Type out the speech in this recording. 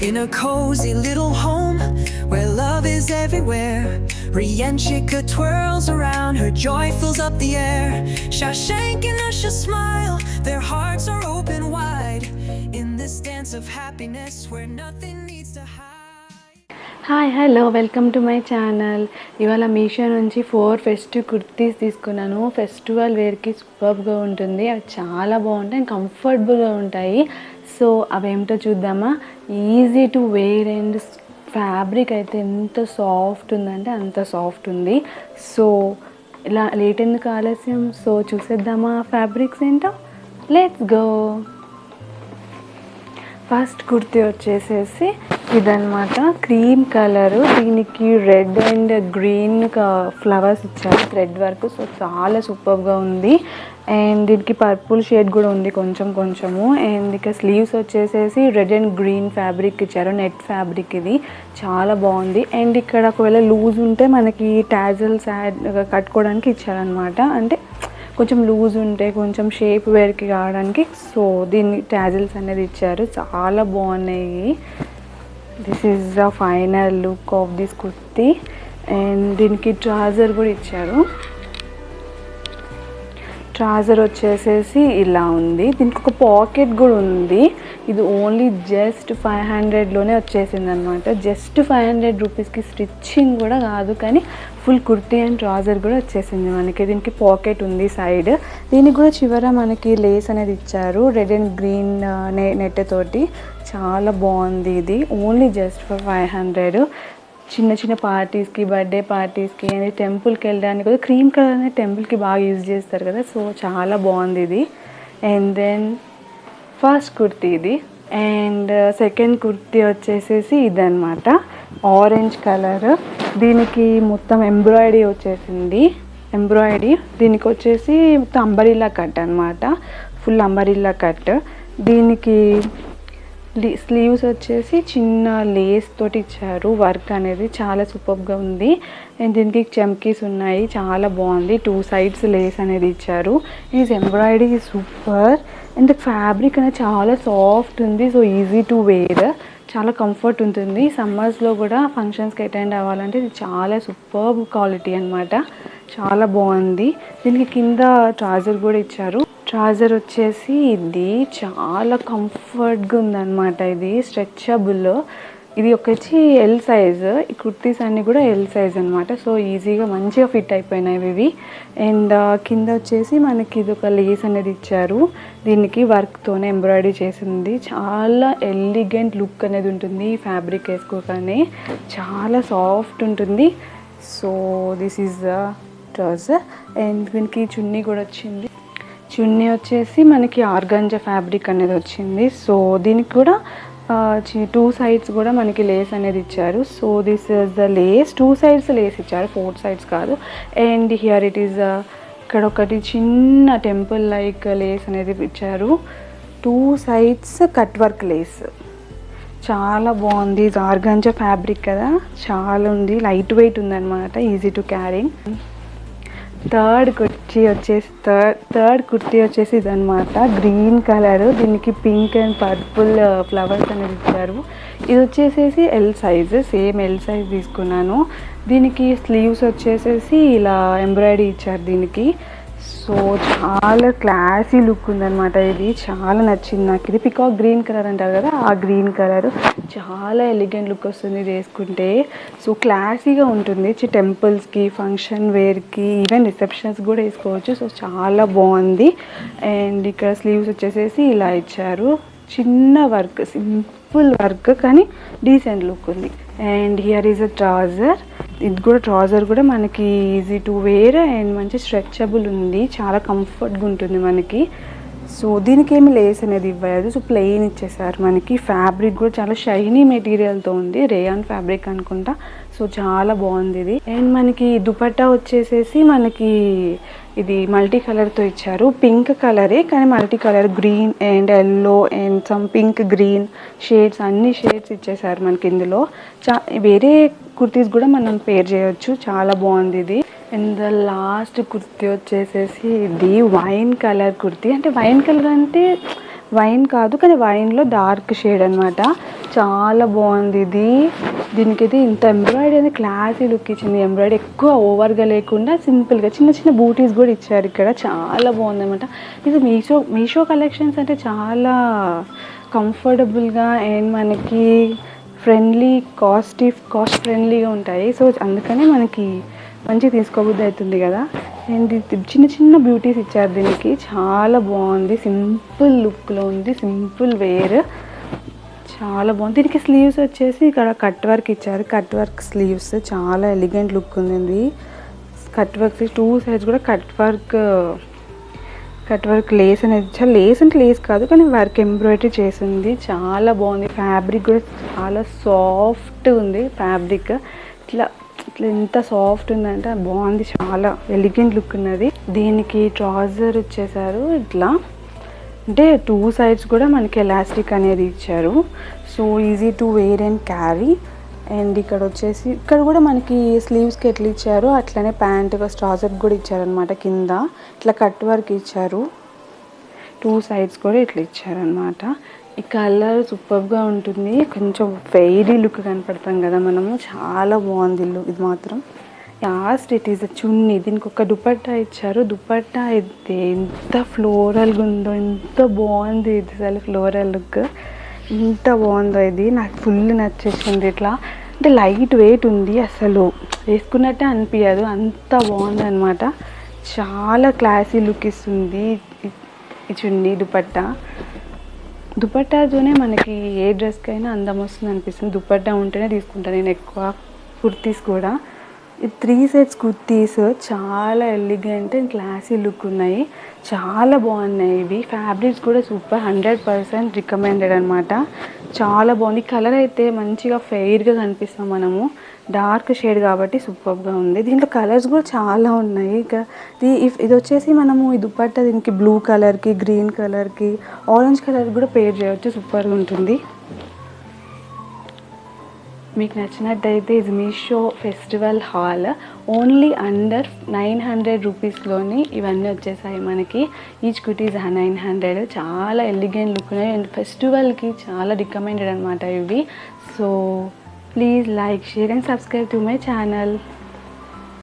in a cozy little home where love is everywhere. Rienchika twirls around, her joy fills up the air. Shashank and Usha smile, their hearts are open wide in this dance of happiness where nothing needs to hide. Hi hello welcome to my channel. ఇవాళ మీషో నుంచి 4 festive kurtis తీసుకున్నాను. Festival వేర్కి సూపర్గా ఉంటుంది. అవి చాలా బాగుంటాయి, కంఫర్టబుల్గా ఉంటాయి. సో అవేమిటో చూద్దామా. Easy to wear and fabric అయితే ఎంత సాఫ్ట్ ఉందంటే అంత సాఫ్ట్ ఉంది. సో ఇలా లేట్ ఎందుకు ఆలస్యం, సో చూసేద్దామా ఫ్యాబ్రిక్స్ ఏంటో. Let's go. ఫస్ట్ కుర్తీ వచ్చేసేసి ఇదన్నమాట, క్రీమ్ కలరు. దీనికి రెడ్ అండ్ గ్రీన్ ఫ్లవర్స్ ఇచ్చారు, థ్రెడ్ వర్క్. సో చాలా సూపర్గా ఉంది. అండ్ దీనికి పర్పుల్ షేడ్ కూడా ఉంది కొంచెము. అండ్ ఇక స్లీవ్స్ వచ్చేసేసి రెడ్ అండ్ గ్రీన్ ఫ్యాబ్రిక్ ఇచ్చారు, నెట్ ఫ్యాబ్రిక్. ఇది చాలా బాగుంది. అండ్ ఇక్కడ ఒకవేళ లూజ్ ఉంటే మనకి టాజల్స్ కట్టుకోవడానికి ఇచ్చారనమాట. అంటే కొంచెం లూజ్ ఉంటే కొంచెం షేప్ వేర్కి కావడానికి. సో దీన్ని టాజిల్స్ అనేది ఇచ్చారు, చాలా బాగున్నాయి. This is the final look of this kurti. And దీనికి ట్రౌజర్ కూడా ఇచ్చారు. ట్రౌజర్ వచ్చేసేసి ఇలా ఉంది. దీనికి ఒక పాకెట్ కూడా ఉంది. ఇది ఓన్లీ జస్ట్ 500లోనే వచ్చేసింది అనమాట. జస్ట్ 500 రూపీస్కి స్టిచ్చింగ్ కూడా కాదు, కానీ ఫుల్ కుర్తీ అండ్ ట్రౌజర్ కూడా వచ్చేసింది మనకి. దీనికి పాకెట్ ఉంది సైడ్. దీనికి కూడా చివర మనకి లేస్ అనేది ఇచ్చారు, రెడ్ అండ్ గ్రీన్ నెట్ తోటి. చాలా బాగుంది. ఇది ఓన్లీ జస్ట్ ఫర్ 500. చిన్న చిన్న పార్టీస్కి, బర్త్డే పార్టీస్కి అండ్ టెంపుల్కి వెళ్ళడానికి కూడా క్రీమ్ కలర్ అనేది టెంపుల్కి బాగా యూజ్ చేస్తారు కదా. సో చాలా బాగుంది ఇది. అండ్ దెన్ ఫస్ట్ కుర్తీ ఇది. అండ్ సెకండ్ కుర్తీ వచ్చేసేసి ఇదన్నమాట, ఆరెంజ్ కలర్. దీనికి మొత్తం ఎంబ్రాయిడరీ వచ్చేసింది. దీనికి వచ్చేసి మొత్తం అంబరిల్లా కట్ అనమాట, ఫుల్ అంబరిల్లా కట్. దీనికి స్లీవ్స్ వచ్చేసి చిన్న లేస్ తోటి ఇచ్చారు. వర్క్ అనేది చాలా సూపర్గా ఉంది. అండ్ దీనికి చమ్కీస్ ఉన్నాయి, చాలా బాగుంది. 2 సైడ్స్ లేస్ అనేది ఇచ్చారు. Is embroidery super. And fabric అనేది చాలా సాఫ్ట్ ఉంది. సో ఈజీ టు వేర్, చాలా కంఫర్ట్ ఉంటుంది. సమ్మర్స్లో కూడా ఫంక్షన్స్కి అటెండ్ అవ్వాలంటే ఇది చాలా సూపర్ క్వాలిటీ అనమాట, చాలా బాగుంది. దీనికి కింద ట్రౌజర్ కూడా ఇచ్చారు. ట్రౌజర్ వచ్చేసి ఇది చాలా కంఫర్ట్గా ఉందన్నమాట. ఇది స్ట్రెచబుల్. ఇది వచ్చి ఎల్ సైజ్. ఈ కుర్తీస్ అన్నీ కూడా ఎల్ సైజ్ అనమాట. సో ఈజీగా మంచిగా ఫిట్ అయిపోయినాయి ఇవి. అండ్ కింద వచ్చేసి మనకి ఇది ఒక లేస్ అనేది ఇచ్చారు. దీనికి వర్క్తోనే ఎంబ్రాయిడరీ చేసింది. చాలా ఎలిగెంట్ లుక్ అనేది ఉంటుంది ఈ ఫ్యాబ్రిక్ వేసుకోగానే, చాలా సాఫ్ట్ ఉంటుంది. So this is the trouser. And దీనికి చున్నీ కూడా వచ్చింది. చున్నీ వచ్చేసి మనకి ఆర్గాంజా ఫ్యాబ్రిక్ అనేది వచ్చింది. సో దీనికి కూడా 2 సైడ్స్ కూడా మనకి లేస్ అనేది ఇచ్చారు. So this is the lace. 2 sides lace ఇచ్చారు, 4 సైడ్స్ కాదు. అండ్ హియర్ ఇట్ ఈస్ ఇక్కడ ఒకటి చిన్న టెంపుల్ లైక్ లేస్ అనేది ఇచ్చారు. 2 సైడ్స్ కట్ వర్క్ లేస్. చాలా బాగుంది. ఇది ఆర్గాంజా ఫ్యాబ్రిక్ కదా, చాలా ఉంది. లైట్ వెయిట్ ఉందన్నమాట, easy to carry. Third kurti వచ్చేసి ఇదనమాట, గ్రీన్ కలర్. దీనికి పింక్ అండ్ పర్పుల్ ఫ్లవర్స్ అనేది ఇచ్చారు. ఇది వచ్చేసేసి L size, same L size తీసుకున్నాను. దీనికి స్లీవ్స్ వచ్చేసేసి ఇలా ఎంబ్రాయిడరీ ఇచ్చారు దీనికి. సో చాలా క్లాసీ లుక్ ఉందన్నమాట. ఇది చాలా నచ్చింది నాకు. ఇది పికాక్ గ్రీన్ కలర్ అంటారు కదా, ఆ గ్రీన్ కలర్. చాలా ఎలిగెంట్ లుక్ వస్తుంది ఇది వేసుకుంటే. సో క్లాసీగా ఉంటుంది. టెంపుల్స్కి, ఫంక్షన్ వేర్కి, ఈవెన్ రిసెప్షన్స్ కూడా వేసుకోవచ్చు. సో చాలా బాగుంది. అండ్ ఇక్కడ స్లీవ్స్ వచ్చేసేసి ఇలా ఇచ్చారు. చిన్న వర్క్, సింపుల్ వర్క్, కానీ డీసెంట్ లుక్ ఉంది. And here is a trouser. ఇది కూడా ట్రౌజర్ కూడా మనకి ఈజీ టు వేర్ అండ్ మంచి స్ట్రెచబుల్ ఉంది, చాలా కంఫర్ట్గా ఉంటుంది మనకి. సో దీనికి ఏమి లేస్ అనేది ఇవ్వలేదు, సో ప్లెయిన్ ఇచ్చేసారు మనకి. ఫ్యాబ్రిక్ కూడా చాలా షైనీ మెటీరియల్తో ఉంది, రేయాన్ ఫ్యాబ్రిక్ అనుకుంటా. సో చాలా బాగుంది ఇది. అండ్ మనకి దుపట్టా వచ్చేసేసి మనకి ఇది మల్టీ కలర్తో ఇచ్చారు. పింక్ కలరే కానీ multi colour, green and yellow and some pink green shades, అన్ని షేడ్స్ ఇచ్చేసారు మనకి ఇందులో. వేరే కుర్తీస్ కూడా మనం పేర్ చేయొచ్చు, చాలా బాగుంది ఇది. అండ్ ద లాస్ట్ కుర్తీ వచ్చేసేసి ఇది వైన్ కలర్ కుర్తీ. అంటే వైన్ కలర్ అంటే వైన్ కాదు కానీ వైన్లో డార్క్ షేడ్ అనమాట. చాలా బాగుంది ఇది. దీనికైతే ఇంత ఎంబ్రాయిడరీ అనేది క్లాసీ లుక్ ఇచ్చింది. ఎంబ్రాయిడరీ ఎక్కువ ఓవర్గా లేకుండా సింపుల్గా చిన్న చిన్న బూటీస్ కూడా ఇచ్చారు ఇక్కడ. చాలా బాగుంది అనమాట. ఇది మీషో కలెక్షన్స్ అంటే చాలా కంఫర్టబుల్గా అండ్ మనకి ఫ్రెండ్లీ కాస్ట్ ఫ్రెండ్లీగా ఉంటాయి. సో అందుకనే మనకి మంచిగా తీసుకోబుద్ధి అవుతుంది కదా. అండ్ చిన్న చిన్న బ్యూటీస్ ఇచ్చారు దీనికి. చాలా బాగుంది, సింపుల్ లుక్లో ఉంది, సింపుల్ వేర్, చాలా బాగుంది. దీనికి స్లీవ్స్ వచ్చేసి ఇక్కడ కట్ వర్క్ ఇచ్చారు. కట్ వర్క్ స్లీవ్స్ చాలా ఎలిగెంట్ లుక్ ఉంది. కట్ వర్క్ 2 సైడ్స్ కూడా కట్ వర్క్ లేస్ అనేది ఇచ్చారు. లేస్ అంటే లేస్ కాదు కానీ వర్క్ ఎంబ్రాయిడరీ చేసింది. చాలా బాగుంది. ఫ్యాబ్రిక్ కూడా చాలా సాఫ్ట్ ఉంది. ఫ్యాబ్రిక్ ఇట్లా ఎంత సాఫ్ట్ ఉందంటే బాగుంది. చాలా ఎలిగెంట్ లుక్ ఉన్నది. దీనికి ట్రౌజర్ ఇచ్చేసారు ఇట్లా, అంటే 2 సైడ్స్ కూడా మనకి ఎలాస్టిక్ అనేది ఇచ్చారు. So easy to wear and carry. And ఇక్కడ వచ్చేసి ఇక్కడ కూడా మనకి స్లీవ్స్కి ఎట్లా ఇచ్చారు అట్లనే ప్యాంట్ ట్రౌజర్ కూడా ఇచ్చారనమాట. కింద ఇట్లా కట్ వర్క్ ఇచ్చారు. 2 సైడ్స్ కూడా ఇట్లా ఇచ్చారనమాట. ఈ కలర్ సూపర్గా ఉంటుంది. కొంచెం ఫెయిరీ లుక్ కనపడతాం కదా మనము. చాలా బాగుంది ఇది మాత్రం. లాస్ట్ ఇట్ ఈస్ చున్నీ. దీనికి ఒక దుపట్టా ఇచ్చారు. దుపట్టా అయితే ఎంత ఫ్లోరల్గా ఉందో, ఎంత బాగుంది ఇది. అసలు ఫ్లోరల్ లుక్ ఎంత బాగుందో ఇది. నాకు ఫుల్ నచ్చేసింది. ఇట్లా అంటే లైట్ వెయిట్ ఉంది, అసలు వేసుకున్నట్టే అనిపించదు, అంత బాగుంది అనమాట. చాలా క్లాసీ లుక్ ఇస్తుంది ఈ చున్నీ దుపట్టాతోనే మనకి ఏ డ్రెస్కైనా అందం వస్తుంది అనిపిస్తుంది. దుపట్టా ఉంటేనే తీసుకుంటాను నేను ఎక్కువ. కుర్తీస్ కూడా ఈ 3 సైడ్స్ కుర్తీస్ చాలా ఎలిగెంట్ అండ్ క్లాసీ లుక్ ఉన్నాయి. చాలా బాగున్నాయి ఇవి. ఫ్యాబ్రిక్స్ కూడా సూపర్, 100% రికమెండెడ్ అనమాట. చాలా బాగుంది. కలర్ అయితే మంచిగా ఫెయిర్గా కనిపిస్తాం మనము. డార్క్ షేడ్ కాబట్టి సూపర్గా ఉంది. దీంట్లో కలర్స్ కూడా చాలా ఉన్నాయి. ఇక ఇది వచ్చేసి మనము ఈ దుపట్టా దీనికి బ్లూ కలర్కి, గ్రీన్ కలర్కి, ఆరెంజ్ కలర్ కూడా పేర్ చేయవచ్చు. సూపర్గా ఉంటుంది. మీకు నచ్చినట్టయితే ఇది Meesho festival hall only under 900 రూపీస్లోని ఇవన్నీ వచ్చేసాయి మనకి. Each cuties 900. చాలా ఎలిగెంట్ లుక్ ఉన్నాయి అండ్ ఫెస్టివల్కి చాలా రికమెండెడ్ అనమాట ఇవి. So please like, share and subscribe to my channel.